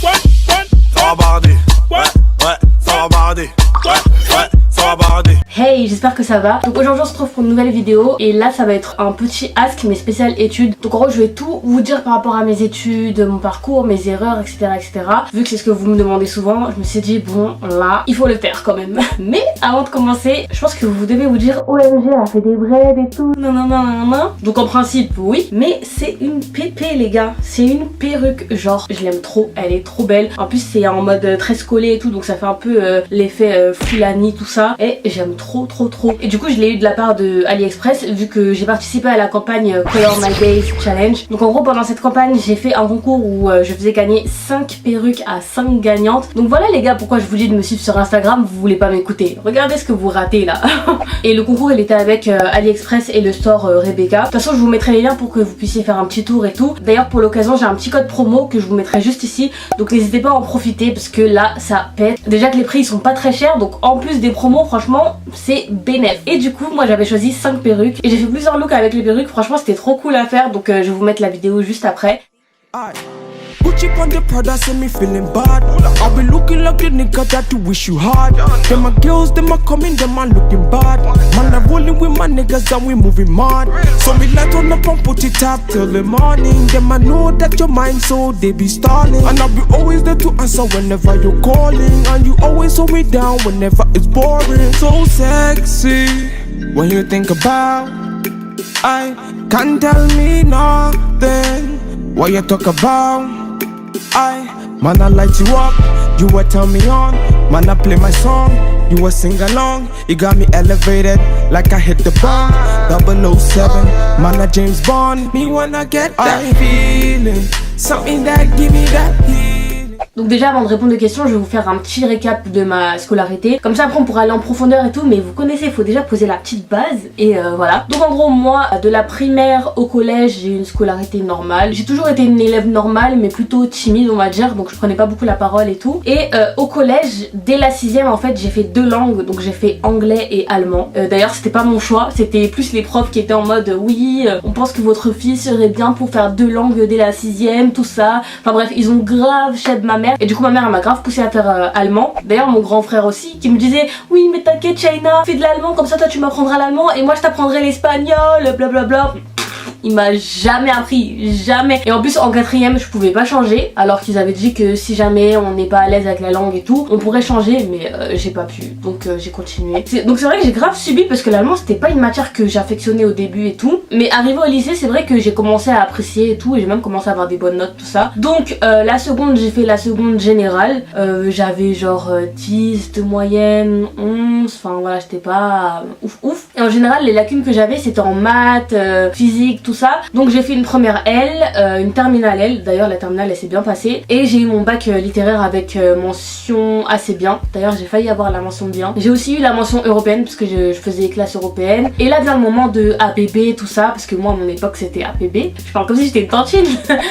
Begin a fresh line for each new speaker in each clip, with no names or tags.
Ça va barder. Ouais, ça va barder. Ouais, ça va barder.
Hey, j'espère que ça va. Donc aujourd'hui on se retrouve pour une nouvelle vidéo et là ça va être un petit ask mais spécial études. Donc en gros je vais tout vous dire par rapport à mes études, mon parcours, mes erreurs, etc. Vu que c'est ce que vous me demandez souvent, je me suis dit bon là il faut le faire quand même. Mais avant de commencer, je pense que vous devez vous dire OMG elle a fait des braids et tout, non. Donc en principe oui, mais c'est une pépé les gars, c'est une perruque, genre je l'aime trop, elle est trop belle. En plus c'est en mode très collé et tout, donc ça fait un peu l'effet Fulani tout ça et j'aime trop. Et du coup je l'ai eu de la part de AliExpress vu que j'ai participé à la campagne Color My Days Challenge. Donc en gros pendant cette campagne j'ai fait un concours où je faisais gagner 5 perruques à 5 gagnantes. Donc voilà les gars pourquoi je vous dis de me suivre sur Instagram, vous voulez pas m'écouter. Regardez ce que vous ratez là. Et le concours il était avec AliExpress et le store Rebecca. De toute façon je vous mettrai les liens pour que vous puissiez faire un petit tour et tout. D'ailleurs pour l'occasion j'ai un petit code promo que je vous mettrai juste ici. Donc n'hésitez pas à en profiter parce que là ça pète. Déjà que les prix ils sont pas très chers, donc en plus des promos franchement c'est bénéf. Et du coup moi j'avais choisi 5 perruques et j'ai fait plusieurs looks avec les perruques, franchement c'était trop cool à faire, donc je vais vous mettre la vidéo juste après.
Gucci on the Prada, send me feeling bad. I'll be looking like the nigga that you wish you had. Them my girls, them are coming, them are looking bad. Man, I'm rolling with my niggas and we moving mad. So me light on up and put it up till the morning. Them I know that your mind, so they be stalling. And I'll be always there to answer whenever you're calling. And you always hold me down whenever it's boring. So sexy when you think about. I can't tell me nothing. What you talk about? Man, I light you up, you will turn me on. Man, I play my song, you will sing along. You got me elevated like I hit the bomb. 007, man, I James Bond. Me when I get that feeling, something that give me that heat.
Donc déjà avant de répondre aux questions je vais vous faire un petit récap de ma scolarité. Comme ça après on pourra aller en profondeur et tout, mais vous connaissez, il faut déjà poser la petite base et voilà. Donc en gros moi de la primaire au collège j'ai eu une scolarité normale. J'ai toujours été une élève normale mais plutôt timide on va dire, donc je prenais pas beaucoup la parole et tout. Et au collège dès la 6ème en fait j'ai fait 2 langues, donc j'ai fait anglais et allemand. D'ailleurs c'était pas mon choix, c'était plus les profs qui étaient en mode oui on pense que votre fille serait bien pour faire 2 langues dès la 6ème tout ça. Enfin bref ils ont grave chède ma mère. Et du coup ma mère elle m'a grave poussé à faire allemand. D'ailleurs mon grand frère aussi qui me disait oui mais t'inquiète Shaina, fais de l'allemand comme ça toi tu m'apprendras l'allemand et moi je t'apprendrai l'espagnol blablabla. Il m'a jamais appris, jamais. Et en plus en 4ème je pouvais pas changer, alors qu'ils avaient dit que si jamais on n'est pas à l'aise avec la langue et tout on pourrait changer, mais j'ai pas pu, donc j'ai continué. Donc c'est vrai que j'ai grave subi parce que l'allemand c'était pas une matière que j'affectionnais au début et tout, mais arrivé au lycée c'est vrai que j'ai commencé à apprécier et tout, et j'ai même commencé à avoir des bonnes notes tout ça. Donc la seconde j'ai fait la seconde générale, j'avais genre 10 de moyenne, 11, enfin voilà j'étais pas ouf. Et en général les lacunes que j'avais c'était en maths, physique, tout ça. Donc j'ai fait une première L, une terminale L, d'ailleurs la terminale elle s'est bien passée, et j'ai eu mon bac littéraire avec mention assez bien. D'ailleurs j'ai failli avoir la mention bien. J'ai aussi eu la mention européenne parce que je faisais les classes européennes. Et là vient le moment de APB tout ça, parce que moi à mon époque c'était APB. Je parle comme si j'étais une tantine.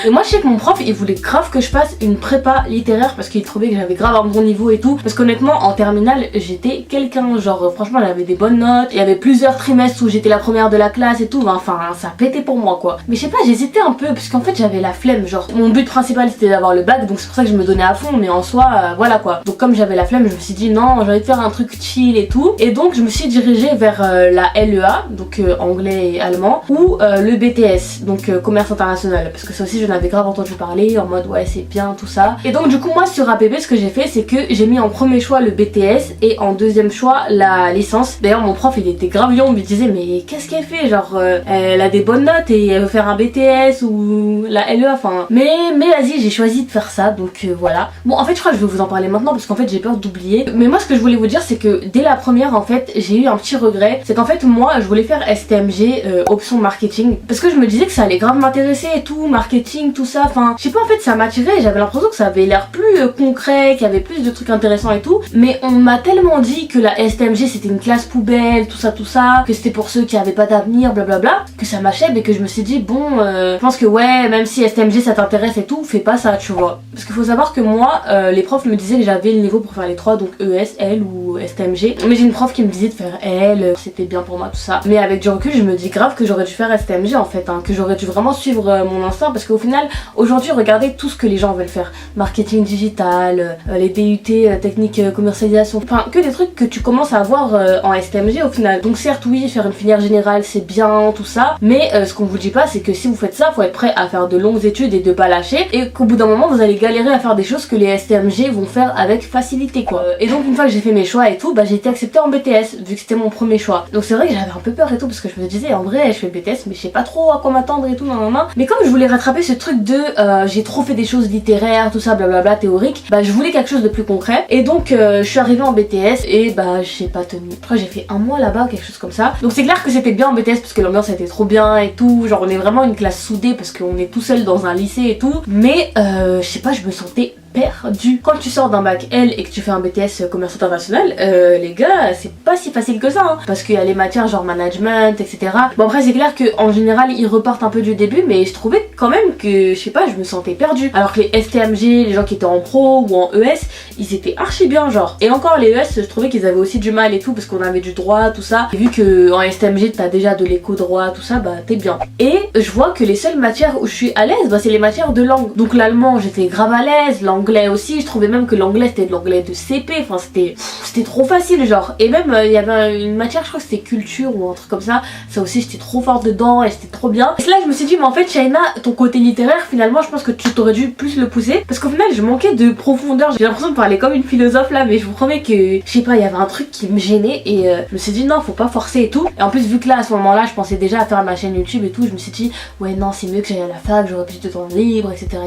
Et moi je sais que mon prof il voulait grave que je fasse une prépa littéraire parce qu'il trouvait que j'avais grave un bon niveau et tout. Parce qu'honnêtement en terminale j'étais quelqu'un, genre franchement j'avais des bonnes notes. Il y avait plusieurs trimestres où j'étais la première de la classe et tout, enfin ça pétait pour moi quoi. Mais je sais pas, j'hésitais un peu parce qu'en fait j'avais la flemme, genre mon but principal c'était d'avoir le bac, donc c'est pour ça que je me donnais à fond, mais en soi voilà quoi. Donc comme j'avais la flemme je me suis dit non j'ai envie de faire un truc chill et tout, et donc je me suis dirigée vers la LEA, donc anglais et allemand, ou le BTS, donc commerce international, parce que ça aussi j'en avais grave entendu parler en mode ouais c'est bien tout ça. Et donc du coup moi sur APB ce que j'ai fait c'est que j'ai mis en premier choix le BTS et en deuxième choix la licence. D'ailleurs mon prof il était grave lion, il me disait mais qu'est-ce qu'elle fait, genre elle a des bonnes notes et elle veut faire un BTS ou la LEA, enfin mais vas-y j'ai choisi de faire ça, donc voilà. Bon en fait je crois que je vais vous en parler maintenant parce qu'en fait j'ai peur d'oublier, mais moi ce que je voulais vous dire c'est que dès la première en fait j'ai eu un petit regret, c'est qu'en fait moi je voulais faire STMG option marketing parce que je me disais que ça allait grave m'intéresser et tout, marketing tout ça, enfin je sais pas en fait ça m'attirait, j'avais l'impression que ça avait l'air plus concret, qu'il y avait plus de trucs intéressants et tout, mais on m'a tellement dit que la STMG c'était une classe poubelle, tout ça, que c'était pour ceux qui avaient pas d'avenir, blablabla, que ça m'achève et que je me suis dit bon je pense que ouais même si STMG ça t'intéresse et tout, fais pas ça tu vois. Parce qu'il faut savoir que moi les profs me disaient que j'avais le niveau pour faire les trois, donc ES, L ou STMG, mais j'ai une prof qui me disait de faire L, c'était bien pour moi tout ça, mais avec du recul je me dis grave que j'aurais dû faire STMG en fait, que j'aurais dû vraiment suivre mon instinct, parce qu'au final aujourd'hui regardez tout ce que les gens veulent faire, marketing digital, digital, les DUT technique commercialisation, enfin que des trucs que tu commences à avoir en STMG au final. Donc certes oui, faire une filière générale c'est bien tout ça, mais ce qu'on vous dit pas c'est que si vous faites ça, faut être prêt à faire de longues études et de pas lâcher, et qu'au bout d'un moment vous allez galérer à faire des choses que les STMG vont faire avec facilité quoi. Et donc une fois que j'ai fait mes choix et tout, bah j'ai été acceptée en BTS vu que c'était mon premier choix. Donc c'est vrai que j'avais un peu peur et tout parce que je me disais en vrai je fais BTS mais je sais pas trop à quoi m'attendre et tout nan. Mais comme je voulais rattraper ce truc de j'ai trop fait des choses littéraires, tout ça blablabla théorique, bah je voulais quelque chose de plus concret, et donc je suis arrivée en BTS et bah j'ai pas tenu. Après j'ai fait un mois là-bas, quelque chose comme ça. Donc c'est clair que c'était bien en BTS parce que l'ambiance était trop bien et tout, genre on est vraiment une classe soudée parce qu'on est tout seul dans un lycée et tout, mais je sais pas, je me sentais perdu. Quand tu sors d'un bac L et que tu fais un BTS commerce international, les gars, c'est pas si facile que ça, hein, parce qu'il y a les matières genre management, etc. Bon après c'est clair qu'en général ils repartent un peu du début, mais je trouvais quand même que, je sais pas, je me sentais perdue. Alors que les STMG, les gens qui étaient en pro ou en ES, ils étaient archi bien genre. Et encore les ES, je trouvais qu'ils avaient aussi du mal et tout, parce qu'on avait du droit, tout ça. Et vu que en STMG t'as déjà de l'éco droit, tout ça, bah t'es bien. Et je vois que les seules matières où je suis à l'aise, bah c'est les matières de langue. Donc l'allemand j'étais grave à l'aise, l'anglais aussi, je trouvais même que l'anglais c'était de l'anglais de CP, enfin c'était trop facile genre. Et même il y avait une matière, je crois que c'était culture ou un truc comme ça aussi j'étais trop forte dedans et c'était trop bien. Et là je me suis dit mais en fait Shaina, ton côté littéraire finalement je pense que tu t'aurais dû plus le pousser, parce qu'au final je manquais de profondeur, j'ai l'impression de parler comme une philosophe là, mais je vous promets que je sais pas, il y avait un truc qui me gênait et je me suis dit non faut pas forcer et tout. Et en plus vu que là à ce moment là je pensais déjà à faire ma chaîne YouTube et tout, je me suis dit ouais non c'est mieux que j'aille à la fac, j'aurai plus de temps libre etc.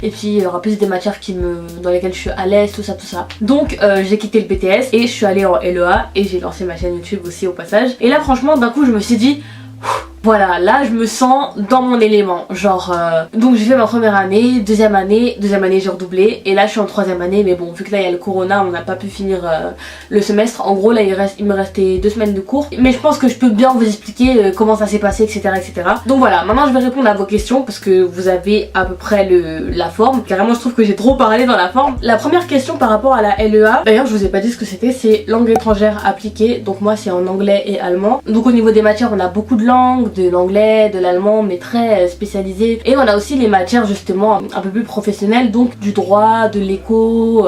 Et puis il y aura plus des matières dans lesquelles je suis à l'aise, tout ça. Donc j'ai quitté le BTS et je suis allée en LEA et j'ai lancé ma chaîne YouTube aussi au passage. Et là franchement d'un coup je me suis dit voilà, là je me sens dans mon élément, genre donc j'ai fait ma première année, deuxième année j'ai redoublé, et là je suis en troisième année, mais bon vu que là il y a le corona on n'a pas pu finir le semestre. En gros là il me restait 2 semaines de cours, mais je pense que je peux bien vous expliquer comment ça s'est passé etc. Donc voilà, maintenant je vais répondre à vos questions parce que vous avez à peu près la forme. Carrément je trouve que j'ai trop parlé dans la forme. La première question par rapport à la LEA, d'ailleurs je vous ai pas dit ce que c'était, c'est langue étrangère appliquée, donc moi c'est en anglais et allemand. Donc au niveau des matières on a beaucoup de langues, de l'anglais, de l'allemand, mais très spécialisé. Et on a aussi les matières justement un peu plus professionnelles, donc du droit, de l'éco,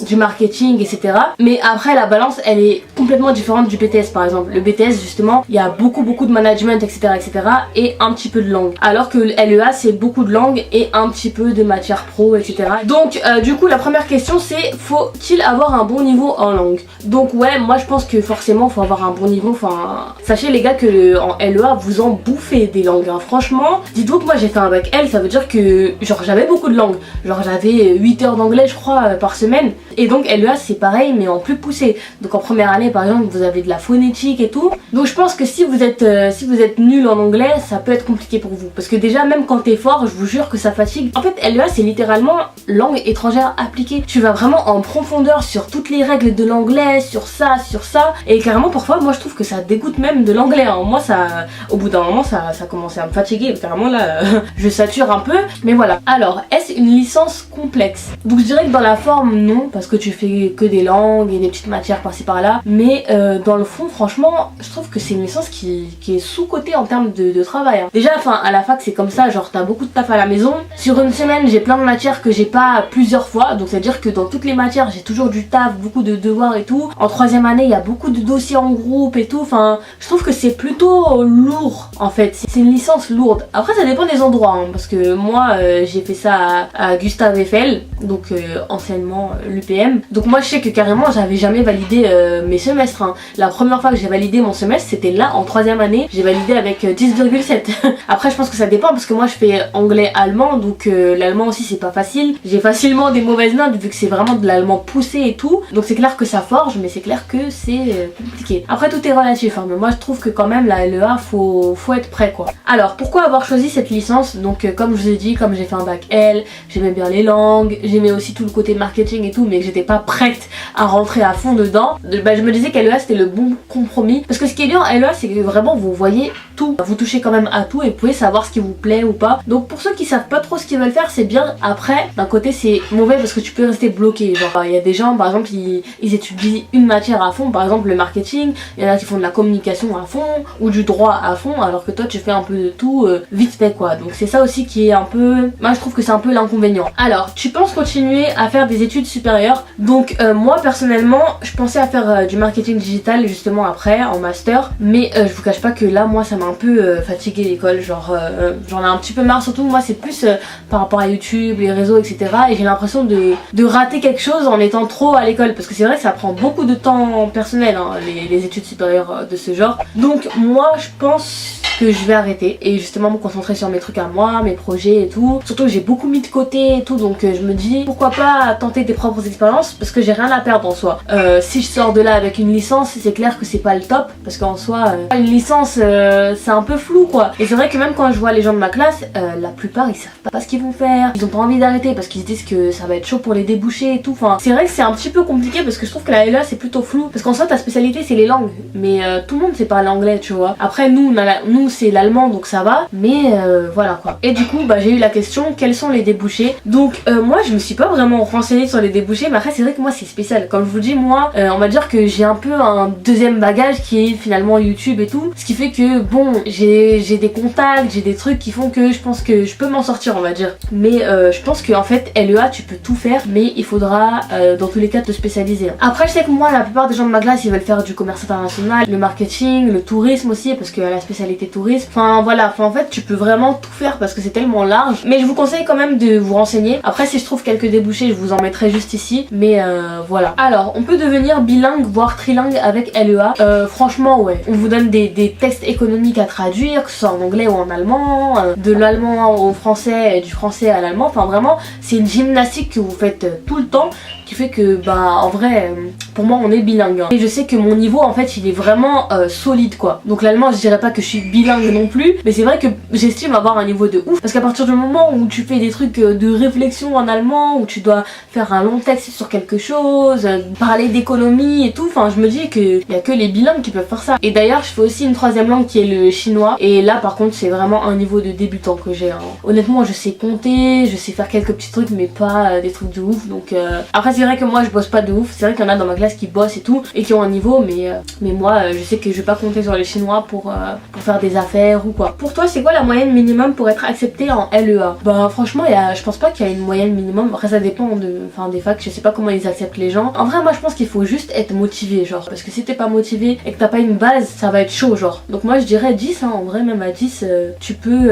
du marketing, etc. Mais après la balance elle est complètement différente du BTS par exemple. Le BTS justement il y a beaucoup de management etc. et un petit peu de langue. Alors que le LEA c'est beaucoup de langue et un petit peu de matière pro etc. Donc du coup la première question c'est faut-il avoir un bon niveau en langue? Donc ouais, moi je pense que forcément faut avoir un bon niveau. Enfin sachez les gars que en LEA vous en bouffez des langues hein. Franchement dites-vous que moi j'ai fait un bac L, ça veut dire que genre j'avais beaucoup de langues, genre j'avais 8 heures d'anglais je crois par semaine. Et donc LEA c'est pareil mais en plus poussé. Donc en première année par exemple vous avez de la phonétique et tout. Donc je pense que si vous êtes nul en anglais ça peut être compliqué pour vous, parce que déjà même quand t'es fort je vous jure que ça fatigue. En fait LEA c'est littéralement langue étrangère appliquée. Tu vas vraiment en profondeur sur toutes les règles de l'anglais, sur ça, et carrément parfois moi je trouve que ça dégoûte même de l'anglais hein. Moi ça, au bout d'un moment ça commençait à me fatiguer, carrément là je sature un peu. Mais voilà, alors est-ce une licence complexe? Donc je dirais que dans la forme non, parce que tu fais que des langues et des petites matières par-ci par-là, mais dans le fond franchement je trouve que c'est une licence qui est sous-cotée en termes de travail hein. Déjà enfin à la fac c'est comme ça, genre t'as beaucoup de taf à la maison, sur une semaine j'ai plein de matières que j'ai pas plusieurs fois, donc c'est à dire que dans toutes les matières j'ai toujours du taf, beaucoup de devoirs et tout. En troisième année il y a beaucoup de dossiers en groupe et tout, enfin je trouve que c'est plutôt lourd en fait, c'est une licence lourde. Après ça dépend des endroits hein, parce que moi j'ai fait ça à Gustave Eiffel, donc anciennement l'UPM. Donc moi je sais que carrément j'avais jamais validé mes semestres hein. La première fois que j'ai validé mon semestre c'était là en troisième année, j'ai validé avec 10,7. Après je pense que ça dépend parce que moi je fais anglais-allemand, donc l'allemand aussi c'est pas facile. J'ai facilement des mauvaises notes vu que c'est vraiment de l'allemand poussé et tout, donc c'est clair que ça forge, mais c'est clair que c'est compliqué. Après tout est relatif hein, mais moi je trouve que quand même la LEA faut être prêt quoi. Alors pourquoi avoir choisi cette licence? Donc comme je vous ai dit, comme j'ai fait un bac L, j'aimais bien les langues, j'aimais aussi tout le côté marketing et tout, mais que j'étais pas prête à rentrer à fond dedans, bah, je me disais qu'LEA c'était le bon compromis, parce que ce qui est bien en LEA c'est que vraiment vous voyez tout, vous touchez quand même à tout et vous pouvez savoir ce qui vous plaît ou pas. Donc pour ceux qui savent pas trop ce qu'ils veulent faire c'est bien. Après d'un côté c'est mauvais parce que tu peux rester bloqué, genre il y a des gens par exemple ils étudient une matière à fond, par exemple le marketing, il y en a qui font de la communication à fond ou du droit à fond, alors que toi tu fais un peu de tout vite fait quoi. Donc c'est ça aussi qui est un peu, moi je trouve que c'est un peu l'inconvénient. Alors tu penses continuer à faire des études supérieures? Donc moi personnellement je pensais à faire du marketing digital justement après en master, mais je vous cache pas que là moi ça m'a un peu fatigué l'école, genre j'en ai un petit peu marre, surtout moi c'est plus par rapport à YouTube, les réseaux etc, et j'ai l'impression de rater quelque chose en étant trop à l'école, parce que c'est vrai que ça prend beaucoup de temps personnel hein, les études supérieures de ce genre. Donc moi je pense que je vais arrêter et justement me concentrer sur mes trucs à moi, mes projets et tout. Surtout que j'ai beaucoup mis de côté et tout, donc je me dis pourquoi pas tenter tes propres expériences, parce que j'ai rien à perdre en soi. Si je sors de là avec une licence, c'est clair que c'est pas le top, parce qu'en soi une licence c'est un peu flou quoi. Et c'est vrai que même quand je vois les gens de ma classe, la plupart ils savent pas ce qu'ils vont faire, ils ont pas envie d'arrêter parce qu'ils se disent que ça va être chaud pour les déboucher et tout. Enfin c'est vrai que c'est un petit peu compliqué parce que je trouve que la LEA c'est plutôt flou, parce qu'en soi ta spécialité c'est les langues, mais tout le monde sait parler anglais tu vois. Après nous c'est l'allemand donc ça va, mais voilà quoi. Et du coup bah j'ai eu la question quels sont les débouchés. Donc moi je me suis pas vraiment renseignée sur les débouchés, mais après c'est vrai que moi c'est spécial. Comme je vous dis moi on va dire que j'ai un peu un deuxième bagage qui est finalement YouTube et tout, ce qui fait que bon j'ai des contacts, j'ai des trucs qui font que je pense que je peux m'en sortir on va dire. Mais je pense que en fait LEA tu peux tout faire, mais il faudra dans tous les cas te spécialiser. Après je sais que moi la plupart des gens de ma classe ils veulent faire du commerce international, le marketing, le tourisme aussi, parce que la spécialité tourisme, enfin voilà, enfin, en fait tu peux vraiment tout faire parce que c'est tellement large, mais je vous conseille quand même de vous renseigner. Après si je trouve quelques débouchés je vous en mettrai juste ici, mais voilà. Alors on peut devenir bilingue voire trilingue avec LEA. Franchement ouais, on vous donne des textes économiques à traduire, que ce soit en anglais ou en allemand, de l'allemand au français et du français à l'allemand, enfin vraiment c'est une gymnastique que vous faites tout le temps, qui fait que bah en vrai pour moi on est bilingue hein. Et je sais que mon niveau en fait il est vraiment solide quoi. Donc l'allemand je dirais pas que je suis bilingue non plus, mais c'est vrai que j'estime avoir un niveau de ouf, parce qu'à partir du moment où tu fais des trucs de réflexion en allemand, où tu dois faire un long texte sur quelque chose, parler d'économie et tout, enfin je me dis qu'il y a que les bilingues qui peuvent faire ça. Et d'ailleurs je fais aussi une troisième langue qui est le chinois, et là par contre c'est vraiment un niveau de débutant que j'ai hein. Honnêtement je sais compter, je sais faire quelques petits trucs mais pas des trucs de ouf, donc après c'est vrai que moi je bosse pas de ouf, c'est vrai qu'il y en a dans ma classe qui bossent et tout et qui ont un niveau, mais moi je sais que je vais pas compter sur les chinois pour faire des affaires ou quoi. Pour toi c'est quoi la moyenne minimum pour être accepté en LEA? Bah franchement je pense pas qu'il y a une moyenne minimum, après ça dépend des facs, je sais pas comment ils acceptent les gens. En vrai moi je pense qu'il faut juste être motivé genre, parce que si t'es pas motivé et que t'as pas une base ça va être chaud genre. Donc moi je dirais 10 hein, en vrai même à 10 tu peux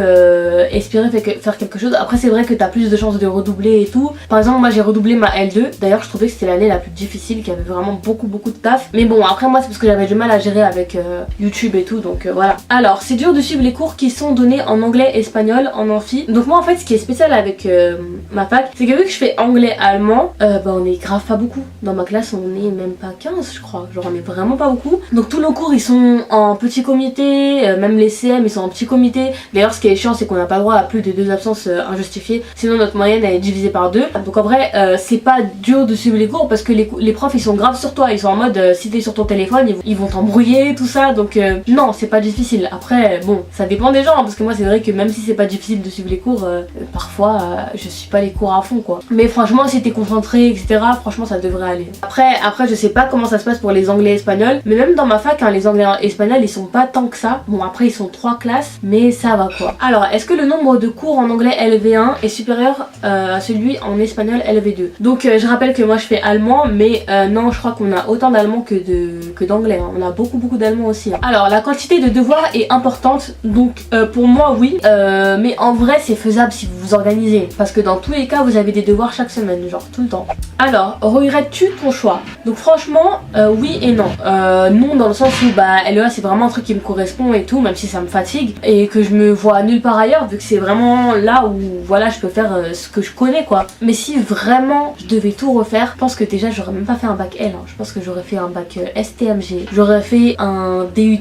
espérer faire quelque chose. Après c'est vrai que t'as plus de chances de redoubler et tout. Par exemple moi j'ai redoublé ma L2, d'ailleurs je trouvais que c'était l'année la plus difficile, qu'il y avait vraiment beaucoup de taf, mais bon après moi c'est parce que j'avais du mal à gérer avec YouTube et tout, donc voilà. Alors c'est dur de suivre les cours qui sont donnés en anglais espagnol en amphi. Donc moi en fait ce qui est spécial avec ma fac, c'est que vu que je fais anglais allemand, bah on est grave pas beaucoup. Dans ma classe on est même pas 15 je crois, genre on est vraiment pas beaucoup. Donc tous nos cours ils sont en petit comité, même les CM ils sont en petit comité. D'ailleurs ce qui est chiant c'est qu'on n'a pas le droit à plus de 2 absences injustifiées, sinon notre moyenne elle est divisée par 2. Donc en vrai c'est pas dur de suivre les cours parce que les profs ils sont graves sur toi, ils sont en mode si t'es sur ton téléphone ils vont t'embrouiller tout ça, donc non c'est pas difficile. Après bon ça dépend des gens hein, parce que moi c'est vrai que même si c'est pas difficile de suivre les cours, parfois je suis pas les cours à fond quoi, mais franchement si t'es concentré etc franchement ça devrait aller. Après je sais pas comment ça se passe pour les anglais espagnols, mais même dans ma fac hein, les anglais espagnols ils sont pas tant que ça. Bon après ils sont 3 classes mais ça va quoi. Alors est-ce que le nombre de cours en anglais LV1 est supérieur à celui en espagnol LV2? Donc je rappelle que moi je fais allemand, mais non je crois qu'on a autant d'allemand que d'anglais hein. On a beaucoup d'allemand aussi hein. Alors la quantité de devoirs est importante, donc pour moi oui, mais en vrai c'est faisable si vous vous organisez, parce que dans tous les cas vous avez des devoirs chaque semaine, genre tout le temps. Alors regrettes-tu ton choix? Donc franchement oui et non. Non dans le sens où bah LEA c'est vraiment un truc qui me correspond et tout, même si ça me fatigue et que je me vois nulle part ailleurs, vu que c'est vraiment là où voilà je peux faire ce que je connais quoi. Mais si vraiment je devais tout refaire, je pense que déjà j'aurais même pas fait un bac L hein. Je pense que j'aurais fait un bac STMG, j'aurais fait un DUT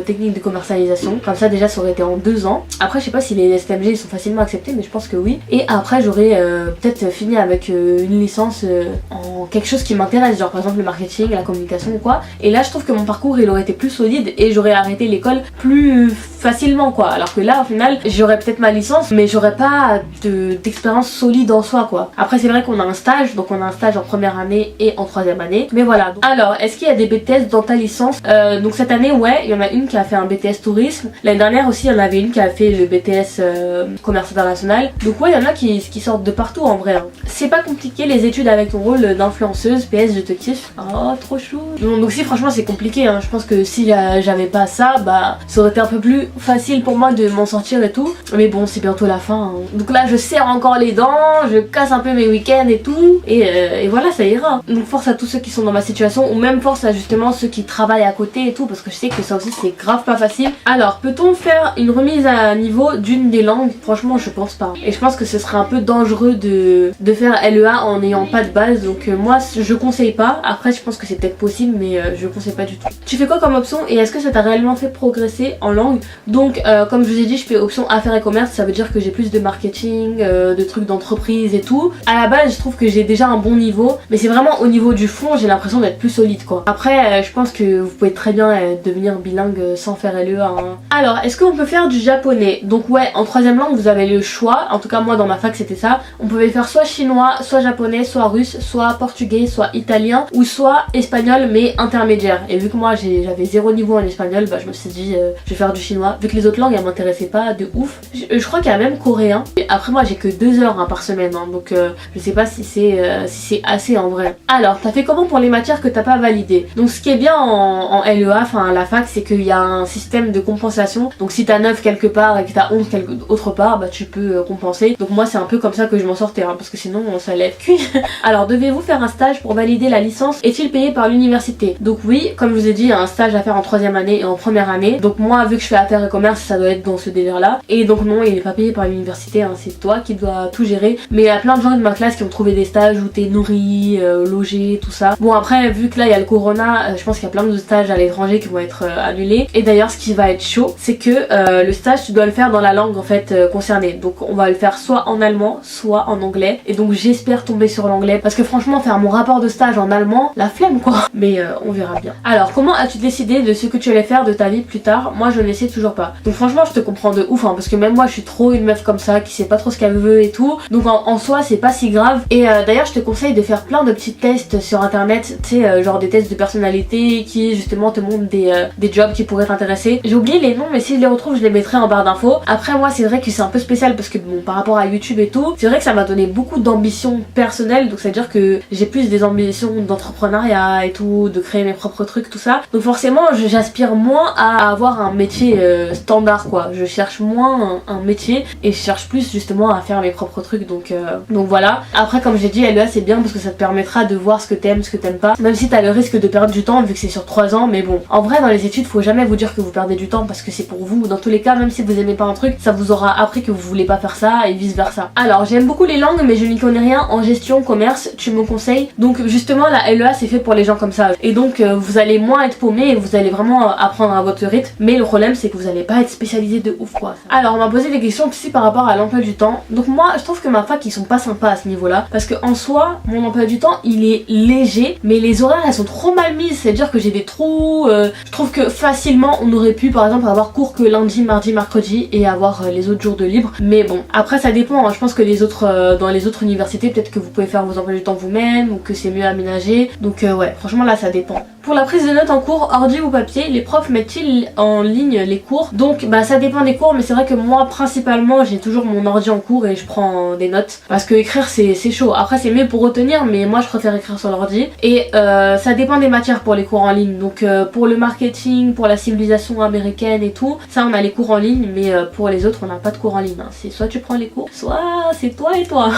technique de commercialisation, comme ça déjà ça aurait été en 2 ans. Après je sais pas si les STMG sont facilement acceptés, mais je pense que oui. Et après j'aurais peut-être fini avec une licence en quelque chose qui m'intéresse, genre par exemple le marketing, la communication ou quoi. Et là je trouve que mon parcours il aurait été plus solide et j'aurais arrêté l'école plus facilement quoi. Alors que là au final j'aurais peut-être ma licence mais j'aurais pas d'expérience solide en soi quoi. Après c'est vrai qu'on a un stage, donc on a un stage en première année et en troisième année. Mais voilà. Alors est-ce qu'il y a des BTS dans ta licence? Donc cette année ouais, il y en a une qui a fait un BTS tourisme. L'année dernière aussi il y en avait une qui a fait le BTS commerce international. Donc ouais il y en a qui sortent de partout en vrai. Hein. C'est pas compliqué les études avec ton rôle d'influenceuse. PS je te kiffe. Oh trop chou. Donc si franchement c'est compliqué hein. Je pense que si j'avais pas ça bah ça aurait été un peu plus facile pour moi de m'en sortir et tout. Mais bon c'est bientôt la fin. Hein. Donc là je serre encore les dents, je casse un peu mes week-ends et tout. Et voilà ça ira. Donc force à tous ceux qui sont dans ma situation ou même force à justement ceux qui travaillent à côté et tout parce que je sais que ça aussi c'est grave pas facile. Alors peut-on faire une remise à niveau d'une des langues? Franchement je pense pas. Et je pense que ce serait un peu dangereux de faire LEA en n'ayant pas de base. Donc moi je conseille pas. Après je pense que c'est peut-être possible mais je conseille pas du tout. Tu fais quoi comme option et est-ce que ça t'a réellement fait progresser en langue? Donc comme je vous ai dit je fais option affaires et commerce. Ça veut dire que j'ai plus de marketing, de trucs d'entreprise et tout. À la base je trouve que j'ai déjà un bon niveau mais c'est vraiment au niveau du fond j'ai l'impression d'être plus solide quoi. Après je pense que vous pouvez très bien devenir bilingue sans faire LEA hein. Alors est-ce qu'on peut faire du japonais? Donc ouais en troisième langue vous avez le choix. En tout cas moi dans ma fac c'était ça. On pouvait faire soit chinois, soit japonais, soit russe, soit portugais, soit italien ou soit espagnol mais intermédiaire. Et vu que moi j'avais 0 niveau en espagnol bah je me suis dit je vais faire du chinois. Vu que les autres langues elles m'intéressaient pas de ouf. Je crois qu'il y a même coréen. Et après moi j'ai que 2 heures hein, par semaine hein, donc je sais pas si c'est assez en vrai. Alors t'as fait comment pour les matières que t'as pas validées? Donc ce qui est bien en LEA, enfin à la fac, c'est qu'il y a un système de compensation. Donc si t'as 9 quelque part et que t'as 11 quelque autre part, bah tu peux compenser. Donc moi c'est un peu comme ça que je m'en sortais hein, parce que sinon ça allait être cuit. Alors devez-vous faire un stage pour valider la licence? Est-il payé par l'université? Donc oui, comme je vous ai dit, il y a un stage à faire en troisième année et en première année. Donc moi vu que je fais affaires et commerce, ça doit être dans ce délire là. Et donc non, il est pas payé par l'université, hein, c'est toi qui dois tout gérer. Mais il y a plein de gens de ma classe qui ont trouvé des stages où t'es nourri, logé, tout ça. Bon après vu que là il y a le corona, je pense qu'il y a plein de stages à l'étranger qui vont être annulés. Et d'ailleurs ce qui va être chaud, c'est que le stage tu dois le faire dans la langue en fait concernée. Donc on va le faire soit en allemand, soit en anglais. Et donc j'espère tomber sur l'anglais parce que franchement faire mon rapport de stage en allemand, la flemme quoi. Mais on verra bien. Alors comment as-tu décidé de ce que tu allais faire de ta vie plus tard? Moi je ne le sais toujours pas. Donc franchement je te comprends de ouf hein, parce que même moi je suis trop une meuf comme ça qui sait pas trop ce qu'elle veut et tout. Donc en soi c'est pas si grave. Et d'ailleurs je te conseille de faire plein de petits tests sur internet, tu sais genre des tests de personnalité qui justement te montrent des jobs qui pourraient t'intéresser. J'ai oublié les noms mais si je les retrouve je les mettrai en barre d'infos. Après moi c'est vrai que c'est un peu spécial parce que bon par rapport à YouTube et tout, c'est vrai que ça m'a donné beaucoup d'ambition personnelle. Donc ça veut dire que j'ai plus des ambitions d'entrepreneuriat et tout, de créer mes propres trucs tout ça. Donc forcément j'aspire moins à avoir un métier standard quoi. Je cherche moins un métier et je cherche plus justement à faire mes propres trucs donc voilà. Après comme j'ai dit LEA c'est bien parce que ça te permettra de voir ce que t'aimes, ce que t'aimes pas. Même si t'as le risque de perdre du temps vu que c'est sur 3 ans mais bon. En vrai dans les études faut jamais vous dire que vous perdez du temps parce que c'est pour vous. Dans tous les cas même si vous aimez pas un truc ça vous aura appris que vous voulez pas faire ça et vice versa. Alors j'aime beaucoup les langues mais je n'y connais rien en gestion, commerce, tu me conseilles? Donc justement la LEA c'est fait pour les gens comme ça. Et donc vous allez moins être paumé et vous allez vraiment apprendre à votre rythme. Mais le problème c'est que vous allez pas être spécialisé de ouf quoi. Alors on m'a posé des questions aussi par rapport à l'emploi du temps. Donc moi je trouve que ma fac ils sont pas sympas à ce niveau là. Parce que en soi mon emploi du temps il est léger mais les horaires elles sont trop mal mises. C'est à dire que j'ai des trous. Je trouve que facilement on aurait pu par exemple avoir cours que lundi, mardi, mercredi et avoir les autres jours de libre. Mais bon après ça dépend hein. Je pense que les autres dans les autres universités peut-être que vous pouvez faire vos emplois du temps vous-même ou que c'est mieux aménagé. Donc ouais franchement là ça dépend. Pour la prise de notes en cours, ordi ou papier, les profs mettent-ils en ligne les cours? Donc bah ça dépend des cours mais c'est vrai que moi principalement j'ai toujours mon ordi en cours et je prends des notes parce que écrire c'est chaud. Après c'est mieux pour retenir mais moi je préfère écrire sur l'ordi. Et ça dépend des matières pour les cours en ligne. Donc pour le marketing, pour la civilisation américaine et tout, ça on a les cours en ligne mais pour les autres on n'a pas de cours en ligne hein. C'est soit tu prends les cours, soit c'est toi et toi.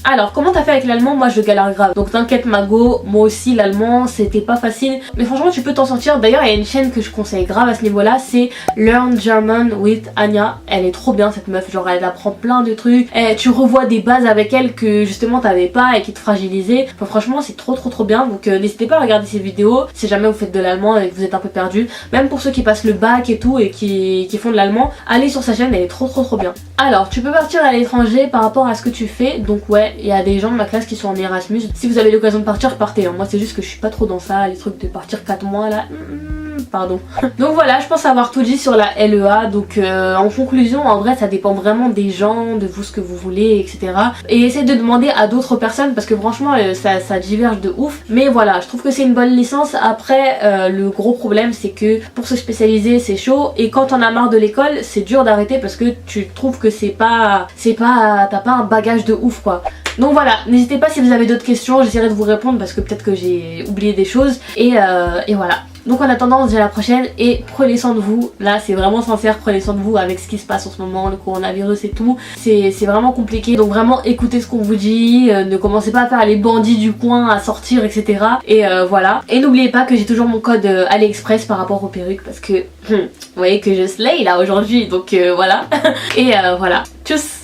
Alors comment t'as fait avec l'allemand? Moi je galère grave. Donc t'inquiète Mago, moi aussi l'allemand c'était pas facile. mais franchement tu peux t'en sortir. D'ailleurs il y a une chaîne que je conseille grave à ce niveau là, c'est Learn German with Anya. Elle est trop bien cette meuf, genre elle apprend plein de trucs, tu revois des bases avec elle que justement t'avais pas et qui te fragilisaient. Enfin, franchement c'est trop bien, donc n'hésitez pas à regarder ces vidéos si jamais vous faites de l'allemand et que vous êtes un peu perdu. Même pour ceux qui passent le bac et tout et qui font de l'allemand, allez sur sa chaîne, elle est trop bien. Alors tu peux partir à l'étranger par rapport à ce que tu fais, donc ouais il y a des gens de ma classe qui sont en Erasmus. Si vous avez l'occasion de partir, partez, hein. Moi c'est juste que je suis pas trop dans ça, les trucs de partir 4 mois là, pardon. Donc voilà, je pense avoir tout dit sur la LEA. Donc en conclusion, en vrai ça dépend vraiment des gens, de vous ce que vous voulez, etc. Et essayez de demander à d'autres personnes parce que franchement ça diverge de ouf. Mais voilà, je trouve que c'est une bonne licence. Après le gros problème c'est que pour se spécialiser c'est chaud, et quand on a marre de l'école c'est dur d'arrêter parce que tu trouves que t'as pas un bagage de ouf quoi. Donc voilà, n'hésitez pas si vous avez d'autres questions, j'essaierai de vous répondre parce que peut-être que j'ai oublié des choses, et voilà. Donc en attendant, on se dit à la prochaine et prenez soin de vous. Là c'est vraiment sincère, prenez soin de vous avec ce qui se passe en ce moment, le coronavirus et tout. C'est vraiment compliqué, donc vraiment écoutez ce qu'on vous dit, ne commencez pas à faire les bandits du coin, à sortir, etc. Et voilà. Et n'oubliez pas que j'ai toujours mon code AliExpress par rapport aux perruques parce que vous voyez que je slay là aujourd'hui, donc voilà. Et voilà. Tchuss.